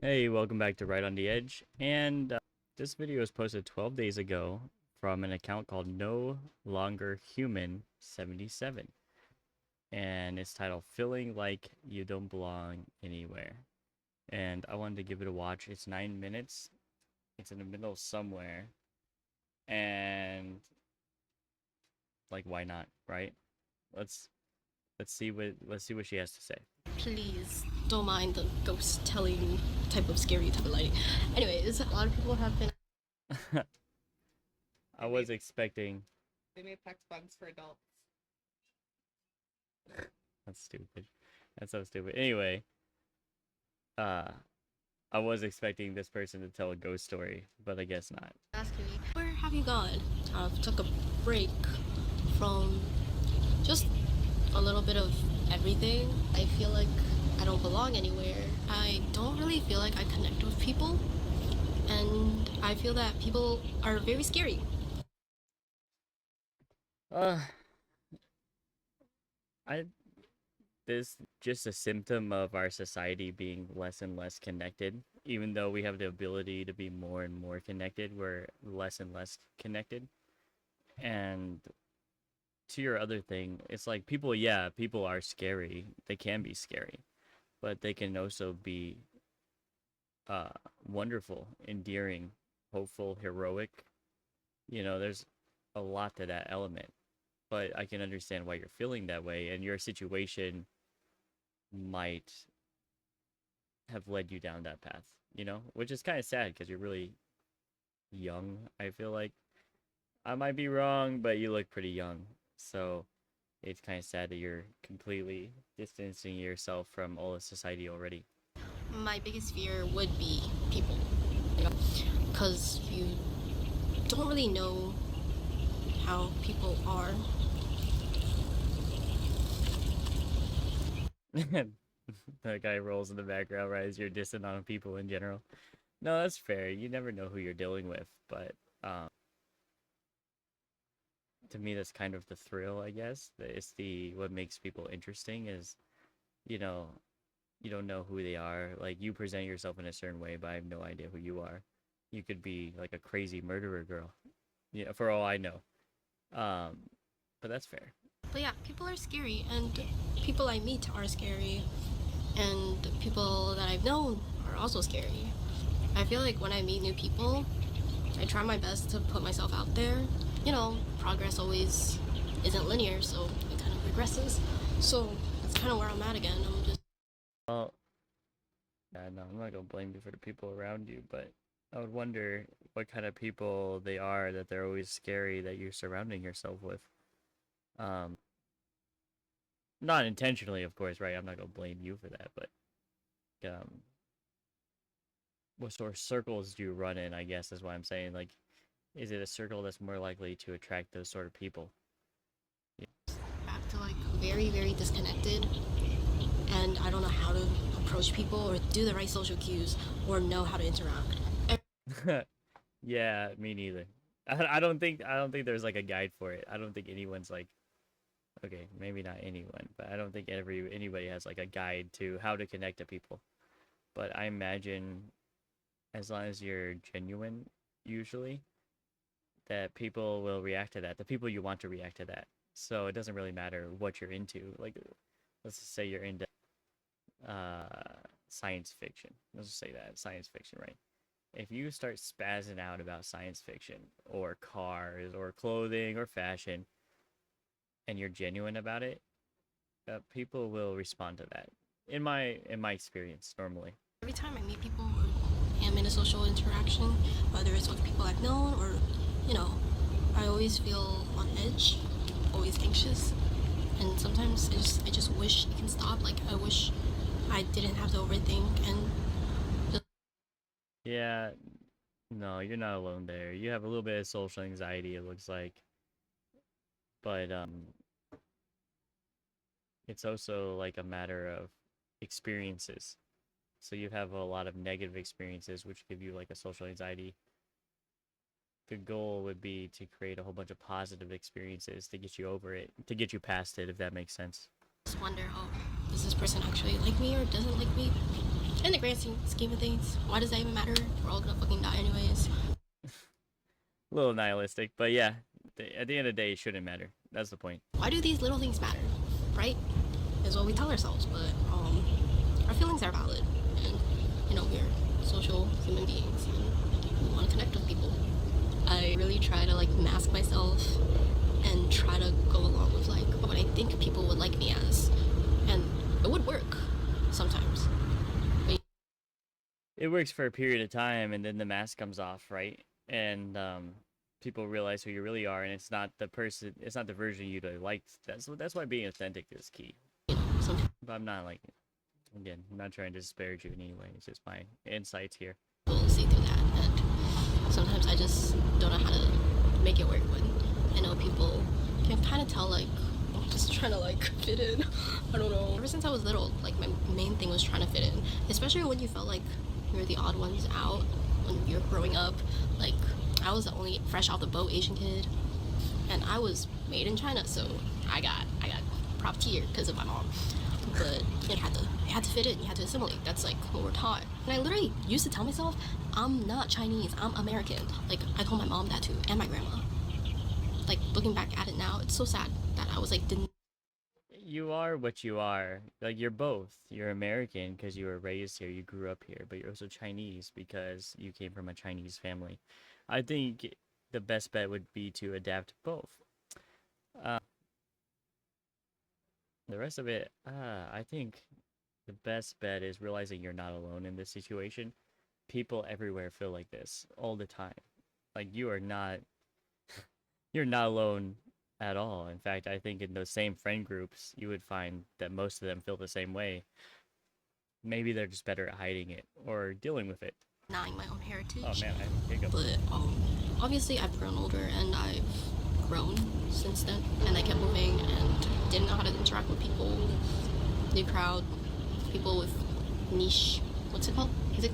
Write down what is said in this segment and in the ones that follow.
Hey, welcome back to Right on the Edge. And this video was posted 12 days ago from an account called No Longer Human 77. And it's titled Feeling Like You Don't Belong Anywhere. And I wanted to give it a watch. It's 9 minutes. It's in the middle of somewhere. And like why not, right? Let's let's see what she has to say. Please don't mind the ghost telling type of scary type of lighting. Anyways, a lot of people have been. I was expecting They made Plex bugs for adults. that's stupid. That's so stupid. Anyway, uh I was expecting this person to tell a ghost story, but I guess not. Asking me, where have you gone? I've took a break from just a little bit of everything. I feel like I don't belong anywhere. I don't really feel like I connect with people, and I feel that people are very scary. Uh, I this just a symptom of our society being less and less connected. Even though we have the ability to be more and more connected, we're less and less connected. And to your other thing, it's like people, yeah, people are scary. They can be scary, but they can also be uh wonderful, endearing, hopeful, heroic. There's a lot to that element. But I can understand why you're feeling that way, and your situation might have led you down that path, which is kind of sad because you're really young. I feel like I might be wrong, but you look pretty young. So it's kind of sad that you're completely distancing yourself from all of society already. My biggest fear would be people, you know, because you don't really know how people are. That guy rolls in the background, right? As you're dissing on people in general. No, that's fair. You never know who you're dealing with, but um, to me, that's kind of the thrill, I guess. It's the what makes people interesting is, you know, you don't know who they are. Like you present yourself in a certain way, but I have no idea who you are. You could be like a crazy murderer girl, yeah, for all I know. Um, but that's fair. But yeah, people are scary, and people I meet are scary, and people that I've known are also scary. I feel like when I meet new people, I try my best to put myself out there. Progress always isn't linear, so it kind of regresses. So that's kind of where I'm at again. I'm just. Well, yeah, no, I'm not gonna blame you for the people around you, but I would wonder what kind of people they are that they're always scary that you're surrounding yourself with. Um, Not intentionally, of course, right? I'm not gonna blame you for that, but um, what sort of circles do you run in? I guess is what I'm saying. Like, is it a circle that's more likely to attract those sort of people? Back to like very, very disconnected, and I don't know how to approach people or do the right social cues or know how to interact. Yeah, me neither. I don't think there's like a guide for it. I don't think anyone's like, okay, maybe not anyone, but I don't think anybody has like a guide to how to connect to people. But I imagine as long as you're genuine, usually, that people will react to that. The people you want to react to that. So it doesn't really matter what you're into. Like, let's just say you're into science fiction. Let's just say that science fiction, right? If you start spazzing out about science fiction or cars or clothing or fashion, and you're genuine about it, people will respond to that. In my experience, normally. Every time I meet people or am in a social interaction, whether it's with people I've known or, you know, I always feel on edge, always anxious, and sometimes I just wish it can stop. Like I wish I didn't have to overthink and just. Yeah, no, you're not alone there. You have a little bit of social anxiety, it looks like, but it's also like a matter of experiences. So you have a lot of negative experiences which give you like a social anxiety. The goal would be to create a whole bunch of positive experiences to get you over it, to get you past it, if that makes sense. Wonder, oh, does this person actually like me or doesn't like me? in the grand scheme of things, why does that even matter? We're all gonna fucking die anyways. A little nihilistic, but yeah, at the end of the day, it shouldn't matter. That's the point. Why do these little things matter, right? Is what we tell ourselves, but our feelings are valid, and we're social human beings, and we want to connect with people. I really try to like mask myself and try to go along with like what I think people would like me as, and it would work sometimes. It works for a period of time, and then the mask comes off, right? And people realize who you really are, and it's not the person, it's not the version you liked. That's why being authentic is key. Some But I'm not like, again, I'm not trying to disparage you in any way. It's just my insights here. people see through that, and sometimes I just don't know how to make it work when I know people can kind of tell like I'm just trying to like fit in. I don't know. Ever since I was little, like my main thing was trying to fit in, especially when you felt like you were the odd ones out when you're growing up. Like I was the only fresh off the boat Asian kid, and I was made in China, so I got prop tier because of my mom. But you had to fit in, you had to assimilate. That's like what we're taught. And I literally used to tell myself, I'm not Chinese, I'm American. Like I told my mom that too, and my grandma. Like looking back at it now, it's so sad that I was like didn't. You are what you are. Like you're both. You're American because you were raised here, you grew up here, but you're also Chinese because you came from a Chinese family. I think the best bet would be to adapt both. The rest of it, I think the best bet is realizing you're not alone in this situation. People everywhere feel like this all the time. Like you're not alone at all. In fact, I think in those same friend groups, you would find that most of them feel the same way. Maybe they're just better at hiding it or dealing with it. Denying my own heritage. Oh man, I think But obviously I've grown older and I've grown since then, and I kept moving and didn't know how to interact with people, new crowd, people with niche, what's it called? Is it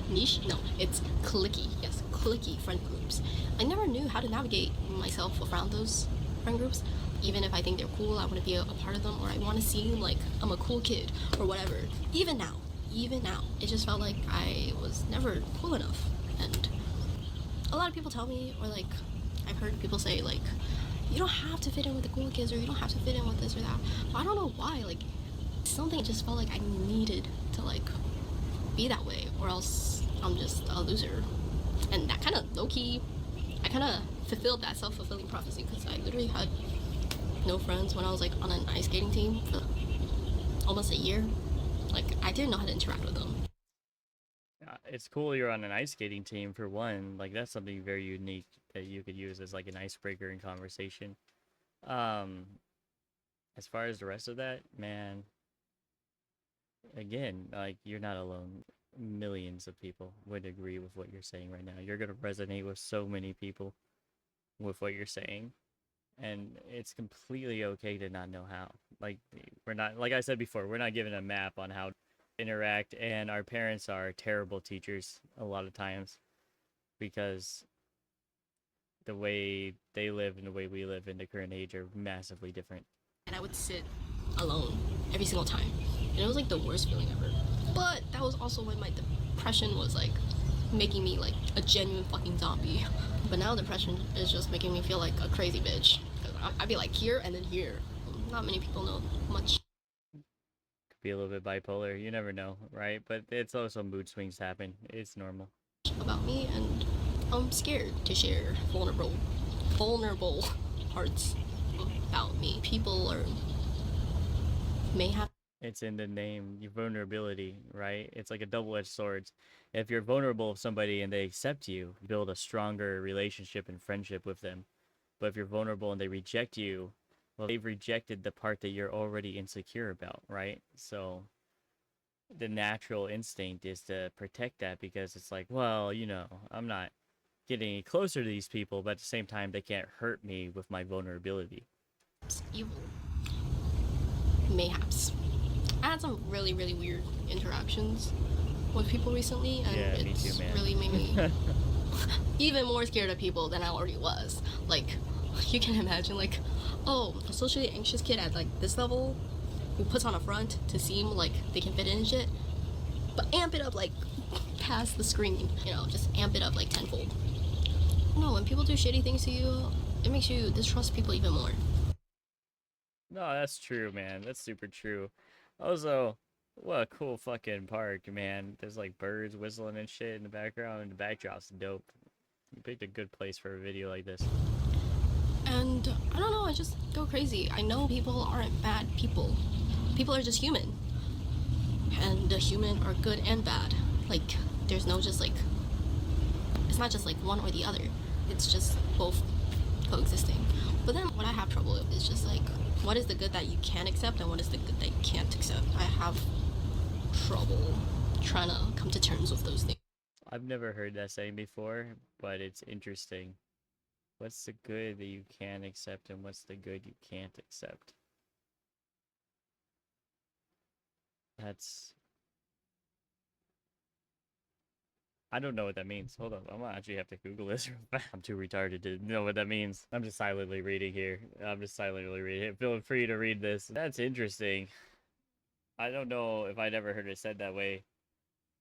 niche? No, it's cliquey. Yes, cliquey friend groups. I never knew how to navigate myself around those friend groups. Even if I think they're cool, I want to be a part of them, or I want to seem like I'm a cool kid or whatever. Even now, it just felt like I was never cool enough. And a lot of people tell me, or like I've heard people say like, you don't have to fit in with the cool kids, or you don't have to fit in with this or that. But I don't know why, like something just felt like I needed to like be that way, or else I'm just a loser. And that kind of low-key, I kind of fulfilled that self-fulfilling prophecy, because I literally had no friends when I was like on an ice skating team for almost a year. Like I didn't know how to interact with them. it's cool you're on an ice skating team for one. Like that's something very unique that you could use as like an icebreaker in conversation. As far as the rest of that, man, again, like you're not alone. Millions of people would agree with what you're saying right now. You're gonna resonate with so many people with what you're saying, and it's completely okay to not know how. Like we're not, like I said before, we're not given a map on how to interact, and our parents are terrible teachers a lot of times because the way they live and the way we live in the current age are massively different. And I would sit alone every single time, and it was like the worst feeling ever. But that was also when my depression was like making me like a genuine fucking zombie. But now depression is just making me feel like a crazy bitch. I'd be like here and then here. Not many people know much Could be a little bit bipolar, you never know, right? But it's also mood swings happen. It's normal. about me, and I'm scared to share vulnerable parts about me. People may have. It's in the name, your vulnerability, right? It's like a double-edged sword. If you're vulnerable with somebody and they accept you, build a stronger relationship and friendship with them. But if you're vulnerable and they reject you, well, they've rejected the part that you're already insecure about, right? So the natural instinct is to protect that because it's like, well, you know, I'm not getting any closer to these people, but at the same time, they can't hurt me with my vulnerability. Evil. Mayhaps. I had some really, really weird interactions with people recently, and Yeah, me it's too, man. really made me even more scared of people than I already was. Like, you can imagine, like, oh, a socially anxious kid at like this level who puts on a front to seem like they can fit in and shit. but amp it up like past the screaming, you know, just amp it up like tenfold. No, when people do shitty things to you, it makes you distrust people even more. No, that's true, man. That's super true. Also, what a cool fucking park, man. There's like birds whistling and shit in the background, and the backdrop's dope. You picked a good place for a video like this. And I don't know, I just go crazy. I know people aren't bad people. People are just human. And the human are good and bad. Like, there's no just like, it's not just like one or the other. It's just both coexisting. But then what I have trouble with is just like, what is the good that you can accept and what is the good that you can't accept? I have trouble trying to come to terms with those things. I've never heard that saying before, but it's interesting. What's the good that you can accept and what's the good you can't accept? That's... I don't know what that means. Hold on, I'm gonna actually have to Google this. I'm too retarded to know what that means. I'm just silently reading here. I'm just silently reading it. Feel free to read this. That's interesting. I don't know if I'd ever heard it said that way.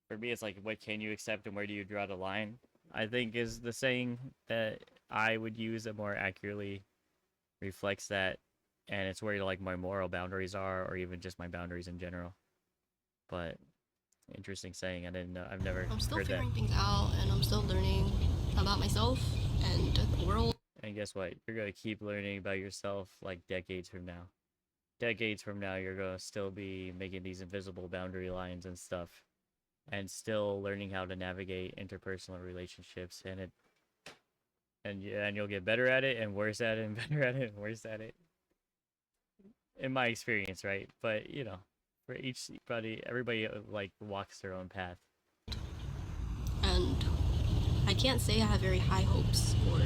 For me, it's like, what can you accept and where do you draw the line? I think is the saying that I would use that more accurately reflects that, and it's where like my moral boundaries are, or even just my boundaries in general. But interesting saying. I didn't know. I've never I'm still heard that. figuring things out and I'm still learning about myself and the world. And guess what? You're gonna keep learning about yourself like decades from now. Decades from now, you're gonna still be making these invisible boundary lines and stuff, and still learning how to navigate interpersonal relationships. And you'll get better at it and worse at it and better at it and worse at it. In my experience, right? But you know, for everybody like walks their own path. And I can't say I have very high hopes for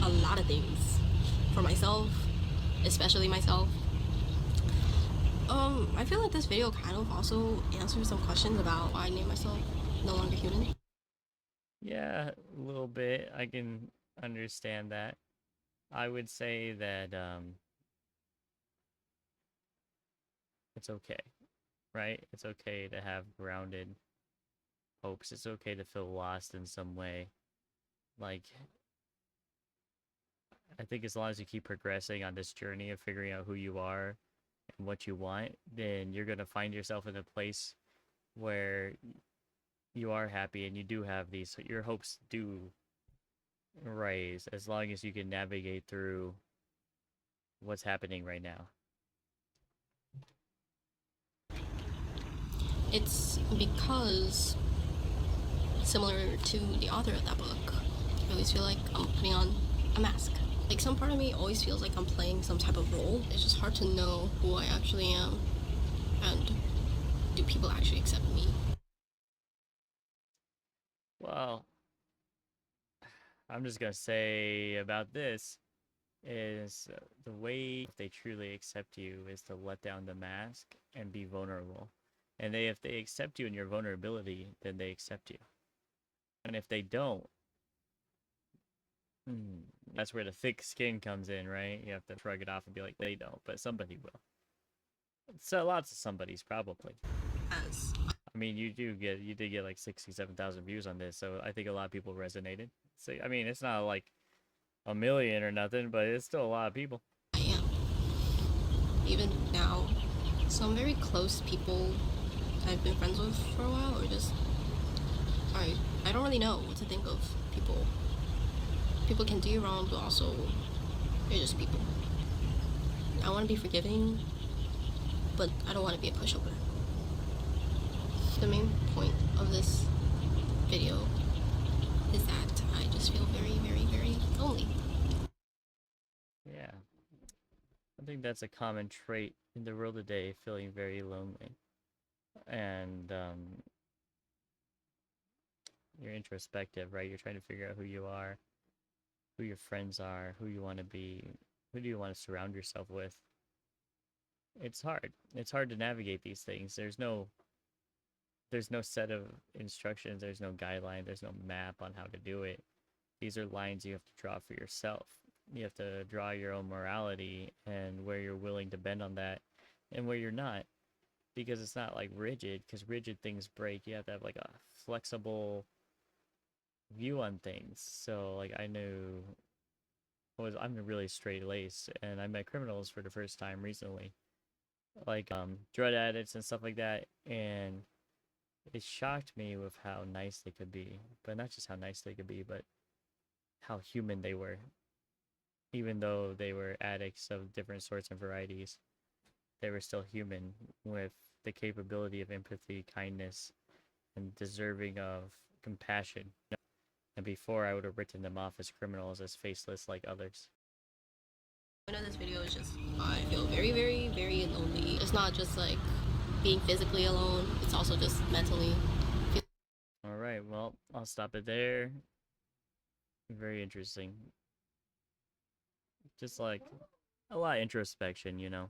a lot of things for myself, especially myself. I feel like this video kind of also answers some questions about why I named myself No Longer Human. Yeah, a little bit. I can understand that. I would say that it's okay, right? It's okay to have grounded hopes. It's okay to feel lost in some way. Like, I think as long as you keep progressing on this journey of figuring out who you are and what you want, then you're going to find yourself in a place where you are happy and you do have these, your hopes do raise as long as you can navigate through what's happening right now. It's because, similar to the author of that book, I always feel like I'm putting on a mask. Like, some part of me always feels like I'm playing some type of role. It's just hard to know who I actually am, and do people actually accept me? Well, I'm just gonna say about this is the way they truly accept you is to let down the mask and be vulnerable. And if they accept you in your vulnerability, then they accept you. And if they don't, that's where the thick skin comes in, right? You have to shrug it off and be like, they don't, but somebody will. So lots of somebodies probably. As I mean, you did get like 67,000 views on this, so I think a lot of people resonated. So I mean, it's not like a million or nothing, but it's still a lot of people. I am. Even now, some very close people I've been friends with for a while, or just I don't really know what to think of people. People can do you wrong, but also they're just people. I want to be forgiving, but I don't want to be a pushover. The main point of this video is that I just feel very, very, very lonely. Yeah. I think that's a common trait in the world today, feeling very lonely. And you're introspective, right? You're trying to figure out who you are, who your friends are, who you want to be, who do you want to surround yourself with. It's hard. It's hard to navigate these things. There's no set of instructions, there's no guideline, there's no map on how to do it. These are lines you have to draw for yourself. You have to draw your own morality and where you're willing to bend on that and where you're not. because it's not like rigid, because rigid things break. You have to have like a flexible view on things. So like I knew I'm really straight laced, and I met criminals for the first time recently, like drug addicts and stuff like that, and it shocked me with how nice they could be, but not just how nice they could be, but how human they were. Even though they were addicts of different sorts and varieties, they were still human with the capability of empathy, kindness, and deserving of compassion. And before, I would have written them off as criminals, as faceless like others. The point of this video is just I feel very, very, very lonely. It's not just like being physically alone, it's also just mentally. Alright, well, I'll stop it there. Very interesting. Just like a lot of introspection, you know.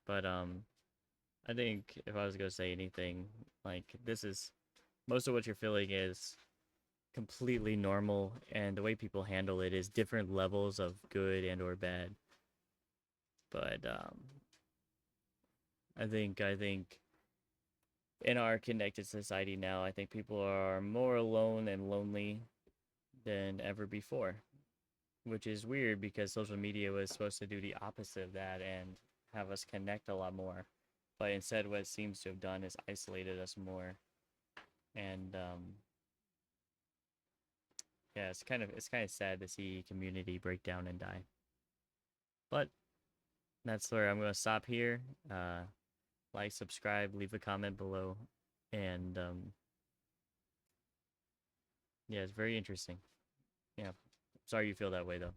But I think if I was gonna say anything, like this is most of what you're feeling is completely normal, and the way people handle it is different levels of good and or bad. But I think in our connected society now, I think people are more alone and lonely than ever before, which is weird because social media was supposed to do the opposite of that and have us connect a lot more. But instead, what it seems to have done is isolated us more. And yeah, it's kind of sad to see community break down and die. But that's where I'm gonna stop here. Like, subscribe, leave a comment below, and yeah, it's very interesting. Yeah, sorry you feel that way though.